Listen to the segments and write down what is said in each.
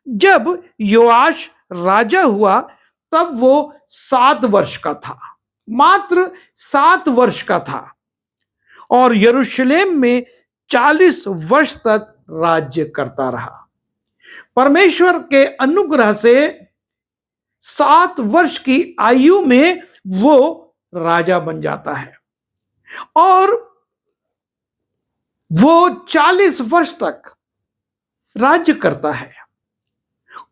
जब योआश राजा हुआ तब वो 7 वर्ष का था, मात्र 7 वर्ष का था, और यरूशलेम में 40 वर्ष तक राज्य करता रहा। परमेश्वर के अनुग्रह से 7 वर्ष की आयु में वो राजा बन जाता है और वो 40 वर्ष तक राज्य करता है।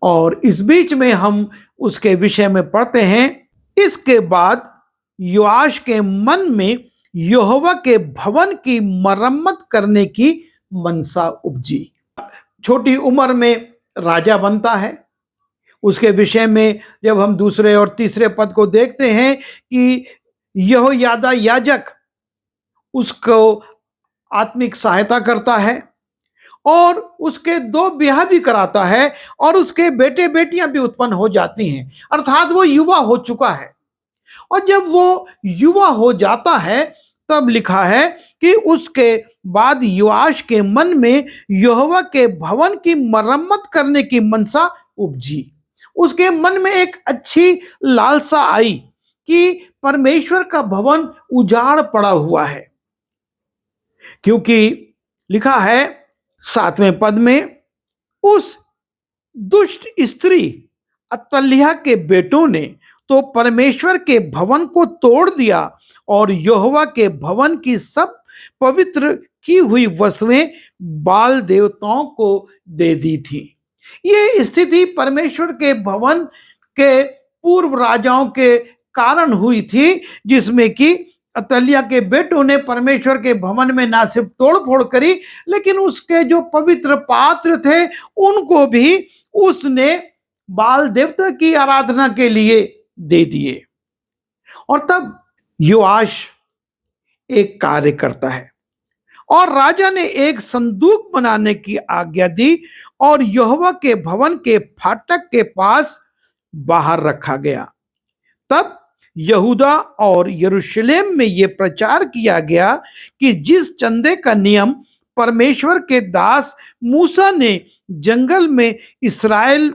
और इस बीच में हम उसके विषय में पढ़ते हैं, इसके बाद योआश के मन में यहोवा के भवन की मरम्मत करने की मनसा उपजी। छोटी उम्र में राजा बनता है। उसके विषय में जब हम दूसरे और तीसरे पद को देखते हैं कि यहोयादा याजक उसको आत्मिक सहायता करता है और उसके 2 ब्याह भी कराता है और उसके बेटे बेटियां भी उत्पन्न हो जाती हैं, अर्थात वो युवा हो चुका है। और जब वो युवा हो जाता है तब लिखा है कि उसके बाद योआश के मन में यहोवा के भवन की मरम्मत करने की मनसा उपजी। उसके मन में एक अच्छी लालसा आई कि परमेश्वर का भवन उजाड़ पड़ा हुआ है, क्योंकि लिखा है 7वें पद में, उस दुष्ट स्त्री अतल्याह के बेटों ने तो परमेश्वर के भवन को तोड़ दिया और यहोवा के भवन की सब पवित्र की हुई वस्तुएं बाल देवताओं को दे दी थी। ये स्थिति परमेश्वर के भवन के पूर्व राजाओं के कारण हुई थी, जिसमें कि अतल्याह के बेटों ने परमेश्वर के भवन में ना सिर्फ तोड़ फोड़ करी, लेकिन उसके जो पवित्र पात्र थे उनको भी उसने बाल देवता की आराधना के लिए दे दिए। और तब योआश एक कार्य करता है और राजा ने एक संदूक बनाने की आज्ञा दी और यहोवा के भवन के फाटक के पास बाहर रखा गया। तब यहूदा और यरूशलेम में यह प्रचार किया गया कि जिस चंदे का नियम परमेश्वर के दास मूसा ने जंगल में इस्राएल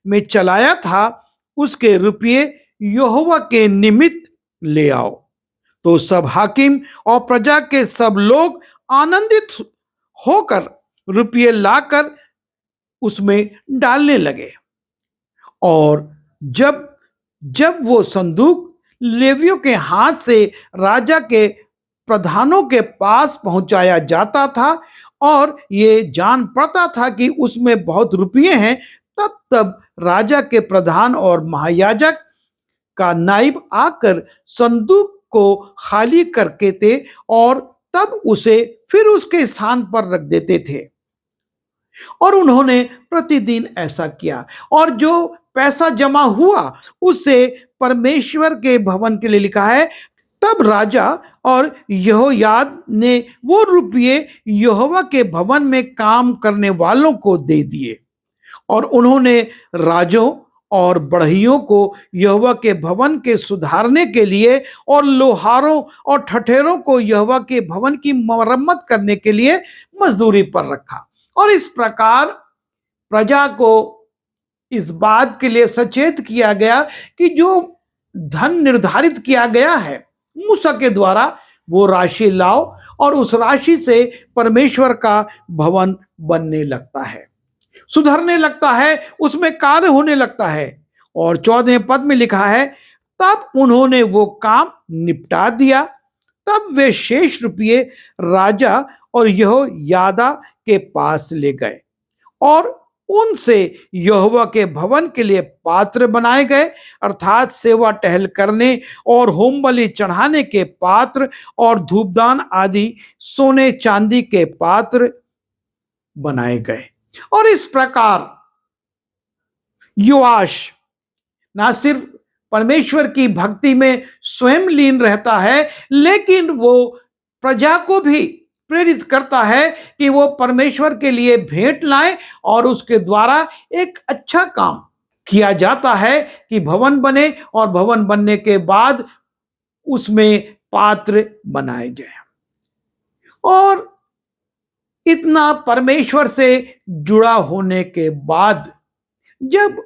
में चलाया था, उसके रुपये यहोवा के निमित्त ले आओ। तो सब हाकिम और प्रजा के सब लोग आनंदित होकर रुपये लाकर उसमें डालने लगे। और जब जब वो संदूक लेवियों के हाथ से राजा के प्रधानों के पास पहुंचाया जाता था और ये जान पड़ता था कि उसमें बहुत रुपये हैं, तब तब राजा के प्रधान और महायाजक का नाइब आकर संदूक को खाली करके थे और तब उसे फिर उसके स्थान पर रख देते थे। और उन्होंने प्रतिदिन ऐसा किया और जो पैसा जमा हुआ उससे परमेश्वर के भवन के लिए लिखा है, तब राजा और यहोयाद ने वो रुपये यहोवा के भवन में काम करने वालों को दे दिए और उन्होंने राजों और बढ़इयों को यहोवा के भवन के सुधारने के लिए और लोहारों और ठठेरों को यहोवा के भवन की मरम्मत करने के लिए मजदूरी पर रखा। और इस प्रकार प्रजा को इस बात के लिए सचेत किया गया कि जो धन निर्धारित किया गया है मूसा के द्वारा, वो राशि लाओ और उस राशि से परमेश्वर का भवन बनने लगता है, सुधरने लगता है, उसमें कार्य होने लगता है। और 14वें पद में लिखा है, तब उन्होंने वो काम निपटा दिया। तब वे शेष रुपये राजा और यहोयादा के पास ले गए और उनसे यहोवा के भवन के लिए पात्र बनाए गए, अर्थात सेवा टहल करने और होम बलि चढ़ाने के पात्र और धूपदान आदि सोने चांदी के पात्र बनाए गए। और इस प्रकार योआश ना सिर्फ परमेश्वर की भक्ति में स्वयं लीन रहता है, लेकिन वो प्रजा को भी प्रेरित करता है कि वो परमेश्वर के लिए भेंट लाए और उसके द्वारा एक अच्छा काम किया जाता है कि भवन बने और भवन बनने के बाद उसमें पात्र बनाए जाए। और इतना परमेश्वर से जुड़ा होने के बाद जब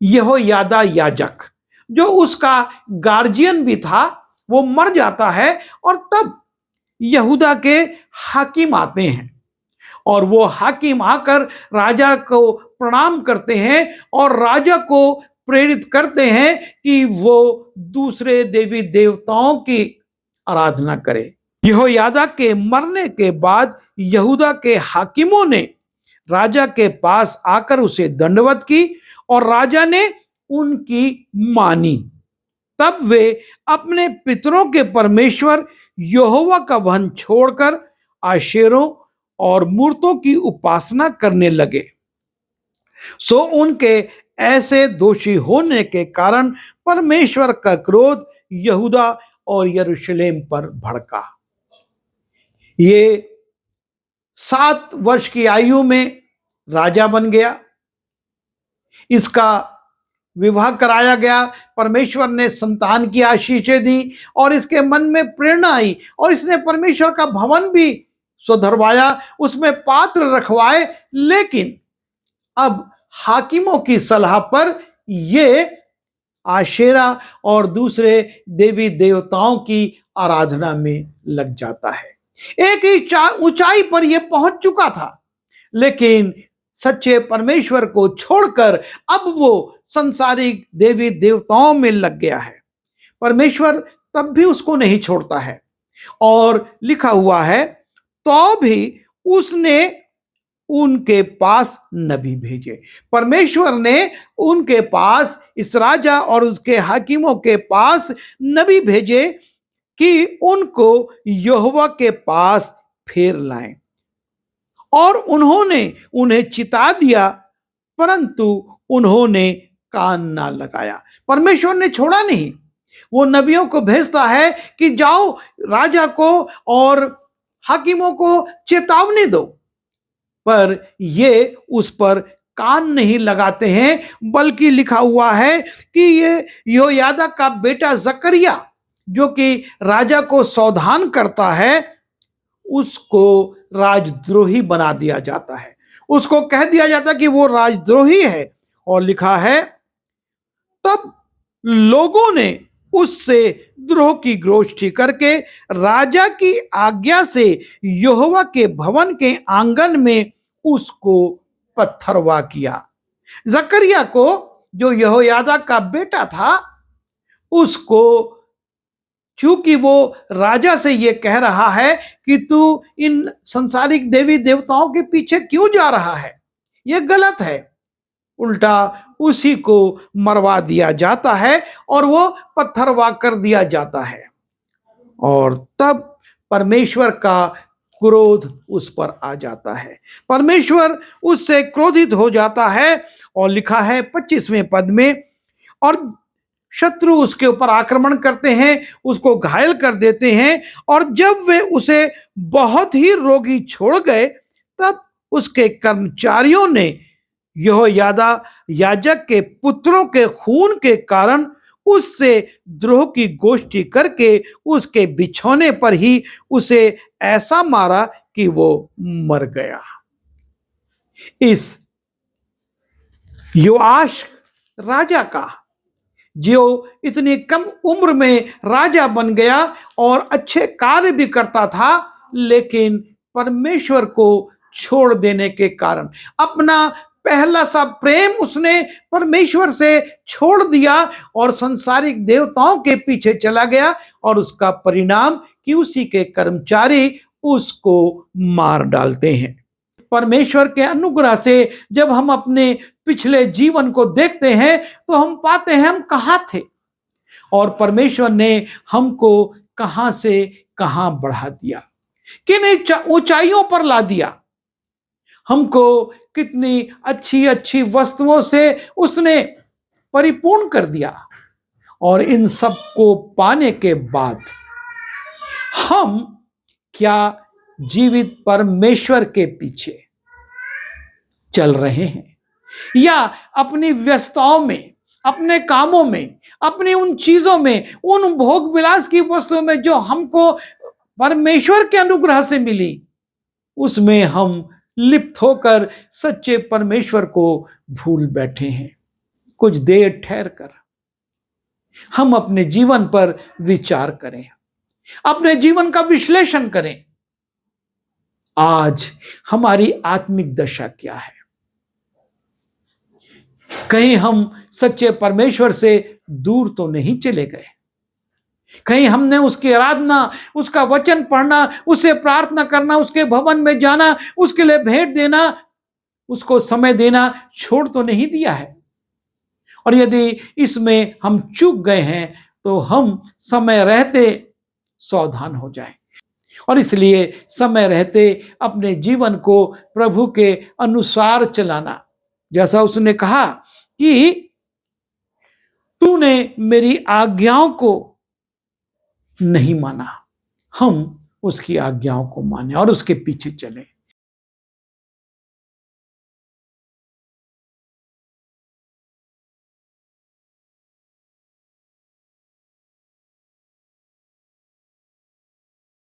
यहोयादा याजक, जो उसका गार्जियन भी था, वो मर जाता है, और तब यहूदा के हाकिम आते हैं, और वो हाकिम आकर राजा को प्रणाम करते हैं और राजा को प्रेरित करते हैं कि वो दूसरे देवी देवताओं की आराधना करे। यहोयादा के मरने के बाद यहूदा के हाकिमों ने राजा के पास आकर उसे दंडवत की, और राजा ने उनकी मानी। तब वे अपने पितरों के परमेश्वर यहोवा का वहन छोड़कर आशेरों और मूर्तों की उपासना करने लगे। सो उनके ऐसे दोषी होने के कारण परमेश्वर का क्रोध यहूदा और यरूशलेम पर भड़का। ये 7 वर्ष की आयु में राजा बन गया, इसका विवाह कराया गया, परमेश्वर ने संतान की आशीषें दी, और इसके मन में प्रेरणा आई, और इसने परमेश्वर का भवन भी सुधरवाया, उसमें पात्र रखवाए। लेकिन अब हाकिमों की सलाह पर ये आशेरा और दूसरे देवी देवताओं की आराधना में लग जाता है। एक ही ऊंचाई पर यह पहुंच चुका था, लेकिन सच्चे परमेश्वर को छोड़कर अब वो संसारिक देवी देवताओं में लग गया है। परमेश्वर तब भी उसको नहीं छोड़ता है, और लिखा हुआ है, तो भी उसने उनके पास नबी भेजे। परमेश्वर ने उनके पास, इस राजा और उसके हाकिमों के पास नबी भेजे कि उनको यहोवा के पास फेर लाएं, और उन्होंने उन्हें चिता दिया, परंतु उन्होंने कान ना लगाया। परमेश्वर ने छोड़ा नहीं, वो नबियों को भेजता है कि जाओ राजा को और हाकिमों को चेतावनी दो, पर ये उस पर कान नहीं लगाते हैं। बल्कि लिखा हुआ है कि ये यहोयादा का बेटा जकरिया, जो कि राजा को सावधान करता है, उसको राजद्रोही बना दिया जाता है, उसको कह दिया जाता कि वो राजद्रोही है। और लिखा है, तब लोगों ने उससे द्रोह की गोष्ठी करके राजा की आज्ञा से यहोवा के भवन के आंगन में उसको पत्थरवा किया। जकरिया को, जो यहोयादा का बेटा था, उसको, चूंकि वो राजा से ये कह रहा है कि तू इन संसारिक देवी देवताओं के पीछे क्यों जा रहा है, ये गलत है, उल्टा उसी को मरवा दिया जाता है और वो पत्थरवा कर दिया जाता है। और तब परमेश्वर का क्रोध उस पर आ जाता है, परमेश्वर उससे क्रोधित हो जाता है। और लिखा है 25वें पद में, और शत्रु उसके ऊपर आक्रमण करते हैं, उसको घायल कर देते हैं, और जब वे उसे बहुत ही रोगी छोड़ गए, तब उसके कर्मचारियों ने यहोयादा याजक के पुत्रों के खून के कारण उससे द्रोह की गोष्ठी करके उसके बिछौने पर ही उसे ऐसा मारा कि वो मर गया। इस योआश राजा का, जो इतनी कम उम्र में राजा बन गया और अच्छे कार्य भी करता था, लेकिन परमेश्वर को छोड़ देने के कारण, अपना पहला सा प्रेम उसने परमेश्वर से छोड़ दिया और संसारिक देवताओं के पीछे चला गया, और उसका परिणाम कि उसी के कर्मचारी उसको मार डालते हैं। परमेश्वर के अनुग्रह से जब हम अपने पिछले जीवन को देखते हैं तो हम पाते हैं हम कहां थे और परमेश्वर ने हमको कहां से कहां बढ़ा दिया, किन ऊंचाइयों पर ला दिया, हमको कितनी अच्छी अच्छी वस्तुओं से उसने परिपूर्ण कर दिया। और इन सब को पाने के बाद हम क्या जीवित परमेश्वर के पीछे चल रहे हैं, या अपनी व्यस्तताओं में, अपने कामों में, अपनी उन चीजों में, उन भोग विलास की वस्तुओं में जो हमको परमेश्वर के अनुग्रह से मिली, उसमें हम लिप्त होकर सच्चे परमेश्वर को भूल बैठे हैं। कुछ देर ठहर कर हम अपने जीवन पर विचार करें, अपने जीवन का विश्लेषण करें। आज हमारी आत्मिक दशा क्या है? कहीं हम सच्चे परमेश्वर से दूर तो नहीं चले गए? कहीं हमने उसकी आराधना, उसका वचन पढ़ना, उससे प्रार्थना करना, उसके भवन में जाना, उसके लिए भेंट देना, उसको समय देना छोड़ तो नहीं दिया है? और यदि इसमें हम चूक गए हैं तो हम समय रहते सावधान हो जाएं और इसलिए समय रहते अपने जीवन को प्रभु के अनुसार चलाना। जैसा उसने कहा कि तूने मेरी आज्ञाओं को नहीं माना, हम उसकी आज्ञाओं को माने और उसके पीछे चले।